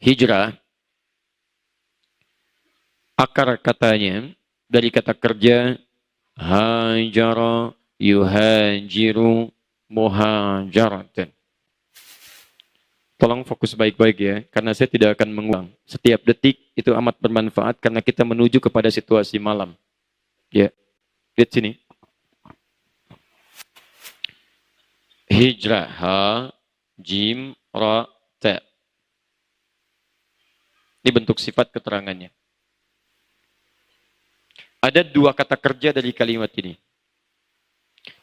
hijrah, akar katanya dari kata kerja hajara, yuhajiru, muhajaratan. Tolong fokus baik-baik ya, karena saya tidak akan mengulang. Setiap detik itu amat bermanfaat karena kita menuju kepada situasi malam. Ya, lihat sini. Hijrah, ha, jim, ra, ta. Ini bentuk sifat keterangannya. Ada dua kata kerja dari kalimat ini.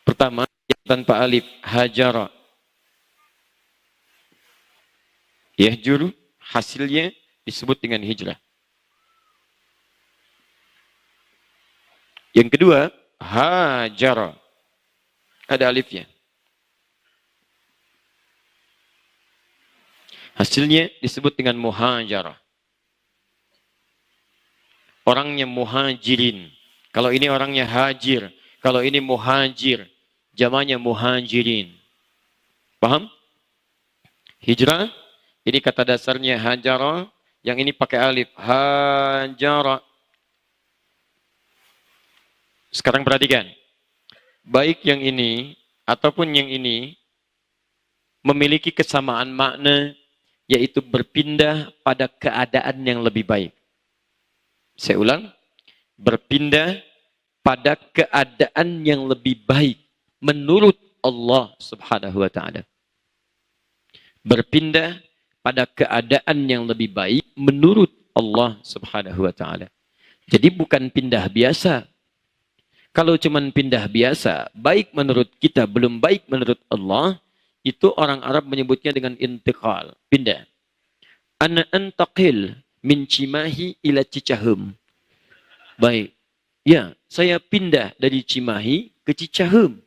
Pertama, yang tanpa alif, hajara. Yahjuru, hasilnya disebut dengan hijrah. Yang kedua, hajara. Ada alifnya. Hasilnya disebut dengan muhajarah. Orangnya muhajirin. Kalau ini orangnya hajir. Kalau ini muhajir. Jamanya muhajirin. Paham? Hijrah. Ini kata dasarnya hajara. Yang ini pakai alif. Hajara. Sekarang perhatikan. Baik yang ini ataupun yang ini memiliki kesamaan makna, yaitu berpindah pada keadaan yang lebih baik. Saya ulang. Berpindah pada keadaan yang lebih baik menurut Allah Subhanahu wa taala. Berpindah pada keadaan yang lebih baik menurut Allah Subhanahu wa taala. Jadi bukan pindah biasa. Kalau cuman pindah biasa, baik menurut kita, belum baik menurut Allah, itu orang Arab menyebutnya dengan intiqal, pindah. Ana antaqil min Cimahi ila Cicahem. Baik. Ya, saya pindah dari Cimahi ke Cicahem.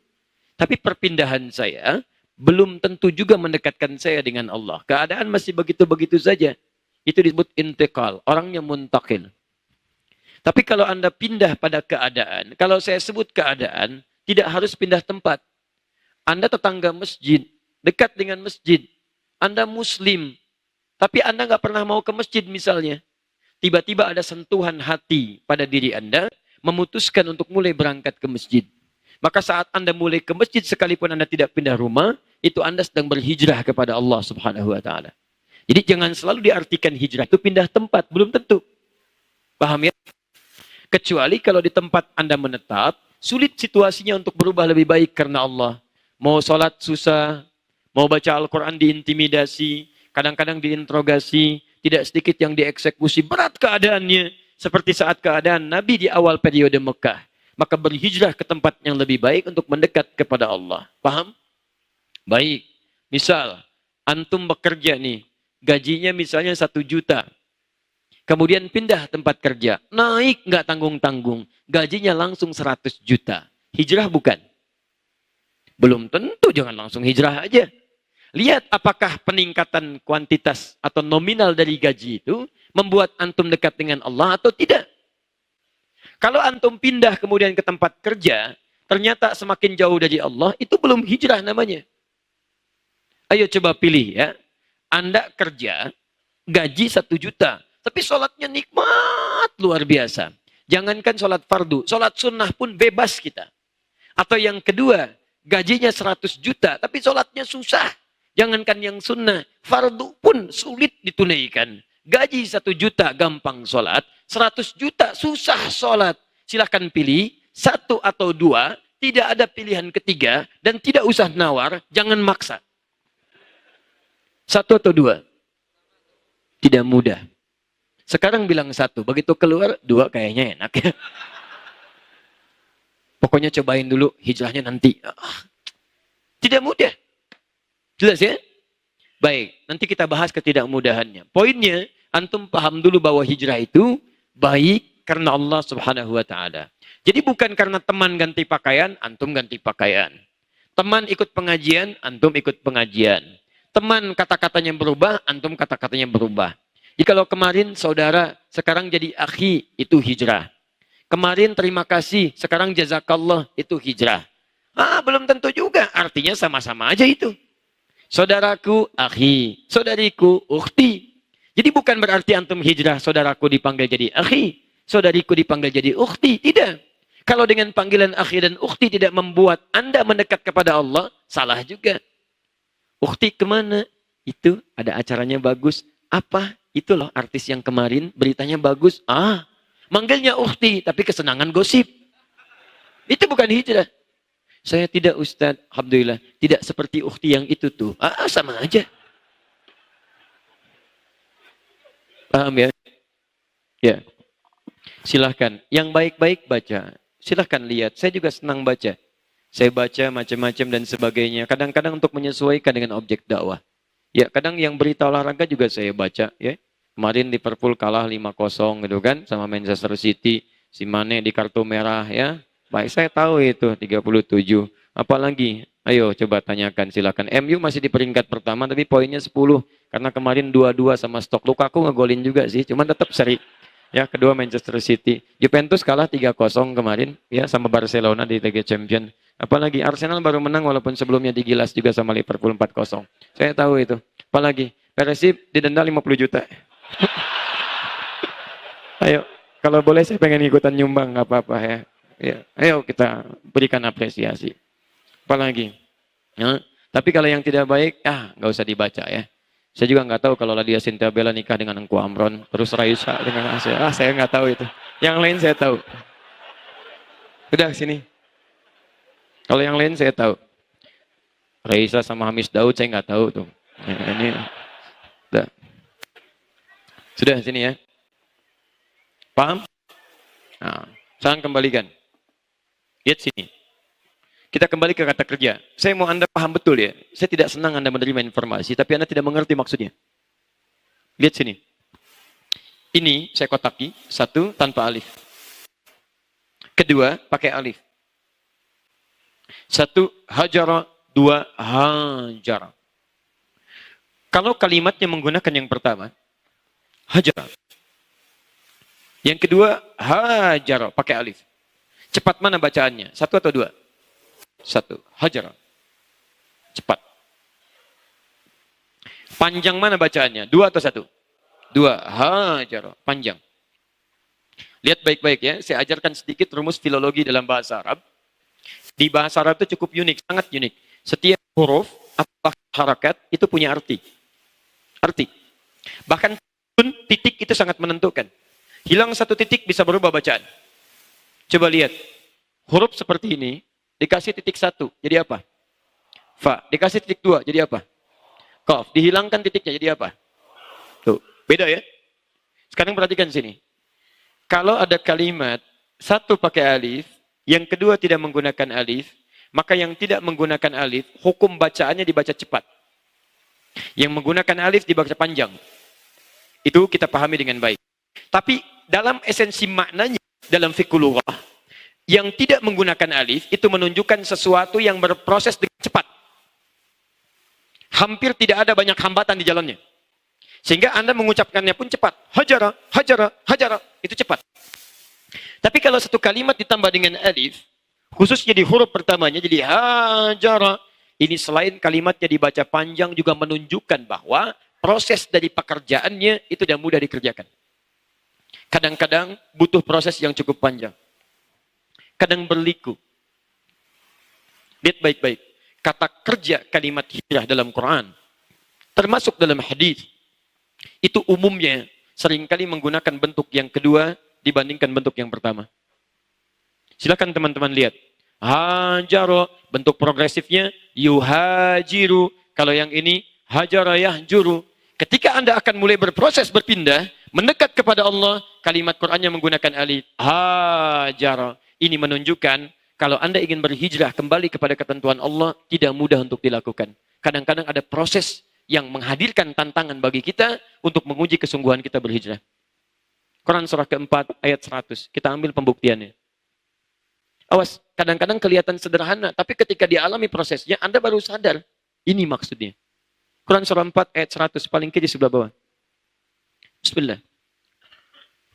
Tapi perpindahan saya belum tentu juga mendekatkan saya dengan Allah. Keadaan masih begitu-begitu saja. Itu disebut intiqal. Orangnya muntaqil. Tapi kalau Anda pindah pada keadaan, kalau saya sebut keadaan, tidak harus pindah tempat. Anda tetangga masjid, dekat dengan masjid. Anda muslim, tapi Anda nggak pernah mau ke masjid misalnya. Tiba-tiba ada sentuhan hati pada diri Anda, memutuskan untuk mulai berangkat ke masjid. Maka saat Anda mulai ke masjid, sekalipun Anda tidak pindah rumah, itu Anda sedang berhijrah kepada Allah Subhanahu wa taala. Jadi jangan selalu diartikan hijrah itu pindah tempat, belum tentu. Paham ya? Kecuali kalau di tempat Anda menetap, sulit situasinya untuk berubah lebih baik karena Allah. Mau sholat susah, mau baca Al-Quran diintimidasi, kadang-kadang diinterogasi, tidak sedikit yang dieksekusi, berat keadaannya. Seperti saat keadaan Nabi di awal periode Mekah. Maka berhijrah ke tempat yang lebih baik untuk mendekat kepada Allah. Paham? Baik. Misal, antum bekerja nih, gajinya misalnya 1 juta. Kemudian pindah tempat kerja. Naik nggak tanggung-tanggung. Gajinya langsung 100 juta. Hijrah bukan? Belum tentu, jangan langsung hijrah aja. Lihat apakah peningkatan kuantitas atau nominal dari gaji itu membuat antum dekat dengan Allah atau tidak. Kalau antum pindah kemudian ke tempat kerja, ternyata semakin jauh dari Allah, itu belum hijrah namanya. Ayo coba pilih ya. Anda kerja, gaji 1 juta. Tapi sholatnya nikmat, luar biasa. Jangankan sholat fardu, sholat sunnah pun bebas kita. Atau yang kedua, gajinya 100 juta, tapi sholatnya susah. Jangankan yang sunnah, fardu pun sulit ditunaikan. Gaji 1 juta gampang sholat, 100 juta susah sholat. Silahkan pilih, 1 atau 2, tidak ada pilihan ketiga, dan tidak usah nawar, jangan maksa. 1 atau 2? Tidak mudah. Sekarang bilang 1, begitu keluar 2 kayaknya enak ya. Pokoknya cobain dulu, hijrahnya nanti. Tidak mudah. Jelas ya? Baik, nanti kita bahas ketidakmudahannya. Poinnya, antum paham dulu bahwa hijrah itu baik karena Allah Subhanahu wa taala. Jadi bukan karena teman ganti pakaian, antum ganti pakaian. Teman ikut pengajian, antum ikut pengajian. Teman kata-katanya berubah, antum kata-katanya berubah. Jadi kalau kemarin saudara, sekarang jadi akhi, itu hijrah. Kemarin terima kasih, sekarang jazakallah, itu hijrah. Belum tentu juga, artinya sama-sama aja itu. Saudaraku, akhi. Saudariku, ukhti. Jadi bukan berarti antum hijrah, saudaraku dipanggil jadi akhi, saudariku dipanggil jadi ukhti. Tidak. Kalau dengan panggilan akhi dan ukhti tidak membuat Anda mendekat kepada Allah, salah juga. Ukhti kemana? Itu ada acaranya bagus. Apa? Itu loh artis yang kemarin beritanya bagus. Manggilnya ukhti, tapi kesenangan gosip. Itu bukan hijrah. Saya tidak Ustadz, alhamdulillah, tidak seperti ukhti yang itu tuh. Sama aja. Paham ya? Ya. Silahkan. Yang baik-baik baca. Silahkan lihat. Saya juga senang baca. Saya baca macam-macam dan sebagainya. Kadang-kadang untuk menyesuaikan dengan objek dakwah. Ya, kadang yang berita olahraga juga saya baca. Ya. Kemarin Liverpool kalah 5-0 gitu kan. Sama Manchester City. Si Mane di kartu merah ya. Baik, saya tahu itu 37. Apalagi? Ayo coba tanyakan silakan. MU masih di peringkat pertama tapi poinnya 10. Karena kemarin 2-2 sama Stoke. Lukaku ngegolin juga sih, cuman tetap seri. Ya, kedua Manchester City. Juventus kalah 3-0 kemarin ya sama Barcelona di Liga Champions. Apalagi Arsenal baru menang walaupun sebelumnya digilas juga sama Liverpool 4-0. Saya tahu itu. Apalagi Persib didenda 50 juta. Ayo, kalau boleh saya pengen ikutan nyumbang nggak apa-apa ya. Ya, ayo kita berikan apresiasi. Apalagi? Ya. Tapi kalau yang tidak baik, nggak usah dibaca ya. Saya juga nggak tahu kalau Ladia Cynthia Bella nikah dengan Engku Amron, terus Raisa dengan Asia. Saya nggak tahu itu. Yang lain saya tahu. Udah sini. Kalau yang lain saya tahu. Raisa sama Hamis Daud saya nggak tahu tuh. Ini. Udah. Sudah sini ya. Paham? Nah, saya kembalikan. Lihat sini. Kita kembali ke kata kerja. Saya mau Anda paham betul ya. Saya tidak senang Anda menerima informasi, tapi Anda tidak mengerti maksudnya. Lihat sini. Ini saya kotaki. 1, tanpa alif. Kedua, pakai alif. 1, hajara. 2, hajara. Kalau kalimatnya menggunakan yang pertama, hajara. Yang kedua, hajara. Pakai alif. Cepat mana bacaannya? 1 atau 2? 1. Hajar. Cepat. Panjang mana bacaannya? 2 atau 1? 2. Hajar. Panjang. Lihat baik-baik ya. Saya ajarkan sedikit rumus filologi dalam bahasa Arab. Di bahasa Arab itu cukup unik. Sangat unik. Setiap huruf atau harakat itu punya arti. Arti. Bahkan titik itu sangat menentukan. Hilang 1 titik bisa berubah bacaan. Coba lihat. Huruf seperti ini. Dikasih titik 1, jadi apa? Fa. Dikasih titik 2, jadi apa? Qaf. Dihilangkan titiknya, jadi apa? Tuh, beda ya? Sekarang perhatikan sini. Kalau ada kalimat, 1 pakai alif, yang kedua tidak menggunakan alif, maka yang tidak menggunakan alif, hukum bacaannya dibaca cepat. Yang menggunakan alif dibaca panjang. Itu kita pahami dengan baik. Tapi dalam esensi maknanya, dalam fikih lughah, yang tidak menggunakan alif itu menunjukkan sesuatu yang berproses dengan cepat. Hampir tidak ada banyak hambatan di jalannya. Sehingga Anda mengucapkannya pun cepat. Hajara, hajara, hajara. Itu cepat. Tapi kalau satu kalimat ditambah dengan alif, khususnya di huruf pertamanya jadi hajara. Ini selain kalimatnya dibaca panjang juga menunjukkan bahwa proses dari pekerjaannya itu tidak mudah dikerjakan. Kadang-kadang butuh proses yang cukup panjang. Kadang berliku. Lihat baik-baik. Kata kerja kalimat hijrah dalam Quran, termasuk dalam hadis, itu umumnya seringkali menggunakan bentuk yang kedua dibandingkan bentuk yang pertama. Silakan teman-teman lihat. Hajaro, bentuk progresifnya, yuhajiru. Kalau yang ini, hajara yahjuru. Ketika Anda akan mulai berproses berpindah, mendekat kepada Allah, kalimat Qurannya menggunakan alif. Hajara. Ini menunjukkan kalau Anda ingin berhijrah kembali kepada ketentuan Allah, tidak mudah untuk dilakukan. Kadang-kadang ada proses yang menghadirkan tantangan bagi kita untuk menguji kesungguhan kita berhijrah. Quran surah keempat ayat 100. Kita ambil pembuktiannya. Awas, kadang-kadang kelihatan sederhana, tapi ketika dialami prosesnya, Anda baru sadar. Ini maksudnya. Quran surah 4 ayat 100, paling kiri sebelah bawah. Bismillah.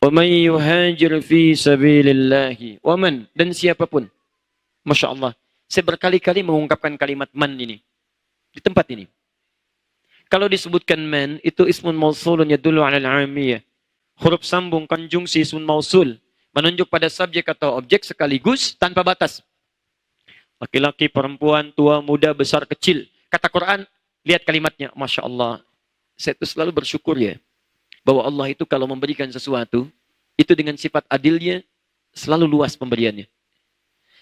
وَمَنْ يُهَاجِرْ فِي سَبِيلِ اللَّهِ وَمَنْ, dan siapapun. Masya Allah. Saya berkali-kali mengungkapkan kalimat man ini. Di tempat ini. Kalau disebutkan man, itu ismun mausulun yadullu ala al-'amiyah. Huruf sambung konjungsi ismun mausul menunjuk pada subjek atau objek sekaligus tanpa batas. Laki-laki, perempuan, tua, muda, besar, kecil. Kata Quran, lihat kalimatnya. Masya Allah. Saya itu selalu bersyukur ya. Bahwa Allah itu kalau memberikan sesuatu, itu dengan sifat adilnya, selalu luas pemberiannya.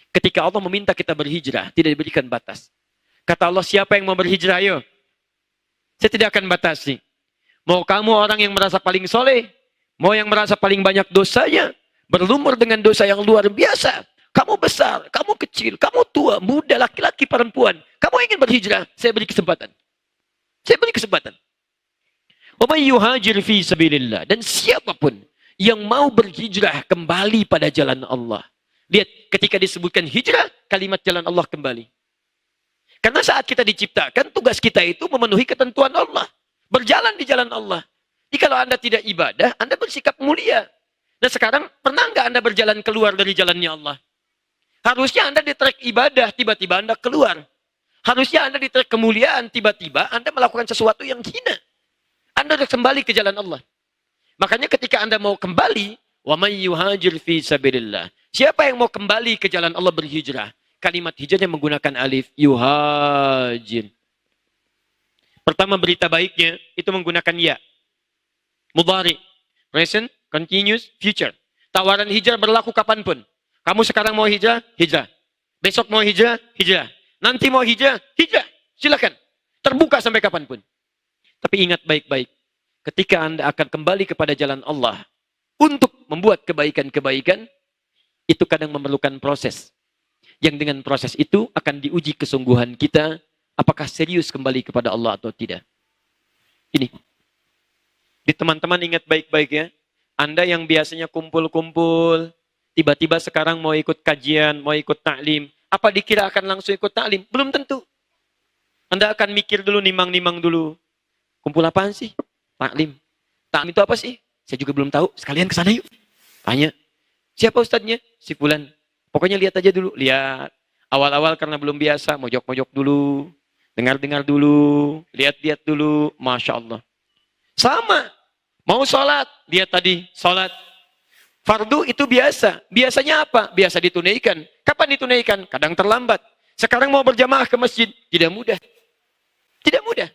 Ketika Allah meminta kita berhijrah, tidak diberikan batas. Kata Allah, siapa yang mau berhijrah, ayo. Saya tidak akan batasi. Mau kamu orang yang merasa paling soleh, mau yang merasa paling banyak dosanya, berlumur dengan dosa yang luar biasa. Kamu besar, kamu kecil, kamu tua, muda, laki-laki, perempuan. Kamu ingin berhijrah, saya beri kesempatan. Saya beri kesempatan. Wa may yuhajir fi sabilillah. Dan siapapun yang mau berhijrah kembali pada jalan Allah. Lihat, ketika disebutkan hijrah, kalimat jalan Allah kembali. Karena saat kita diciptakan, tugas kita itu memenuhi ketentuan Allah. Berjalan di jalan Allah. Jadi kalau Anda tidak ibadah, Anda bersikap mulia. Nah sekarang, pernah nggak Anda berjalan keluar dari jalannya Allah? Harusnya Anda di track ibadah, tiba-tiba Anda keluar. Harusnya Anda di track kemuliaan, tiba-tiba Anda melakukan sesuatu yang hina. Anda harus kembali ke jalan Allah. Makanya ketika Anda mau kembali, wa may yuhajir fi sabilillah. Siapa yang mau kembali ke jalan Allah berhijrah? Kalimat hijrahnya menggunakan alif, yuhajir. Pertama berita baiknya, itu menggunakan ya. Mudhari, present, continuous, future. Tawaran hijrah berlaku kapanpun. Kamu sekarang mau hijrah, hijrah. Besok mau hijrah, hijrah. Nanti mau hijrah, hijrah. Silakan. Terbuka sampai kapanpun. Tapi ingat baik-baik. Ketika Anda akan kembali kepada jalan Allah untuk membuat kebaikan-kebaikan, itu kadang memerlukan proses. Yang dengan proses itu akan diuji kesungguhan kita, apakah serius kembali kepada Allah atau tidak. Ini. Di teman-teman ingat baik-baik ya. Anda yang biasanya kumpul-kumpul, tiba-tiba sekarang mau ikut kajian, mau ikut taklim. Apa dikira akan langsung ikut taklim? Belum tentu. Anda akan mikir dulu, nimang-nimang dulu. Kumpul apaan sih? Taklim. Taklim itu apa sih? Saya juga belum tahu. Sekalian ke sana yuk. Tanya. Siapa ustadznya? Si Fulan. Pokoknya lihat aja dulu. Lihat. Awal-awal karena belum biasa. Mojok-mojok dulu. Dengar-dengar dulu. Lihat-lihat dulu. Masya Allah. Sama. Mau sholat. Lihat tadi. Sholat. Fardu itu biasa. Biasanya apa? Biasa ditunaikan. Kapan ditunaikan? Kadang terlambat. Sekarang mau berjamaah ke masjid. Tidak mudah. Tidak mudah.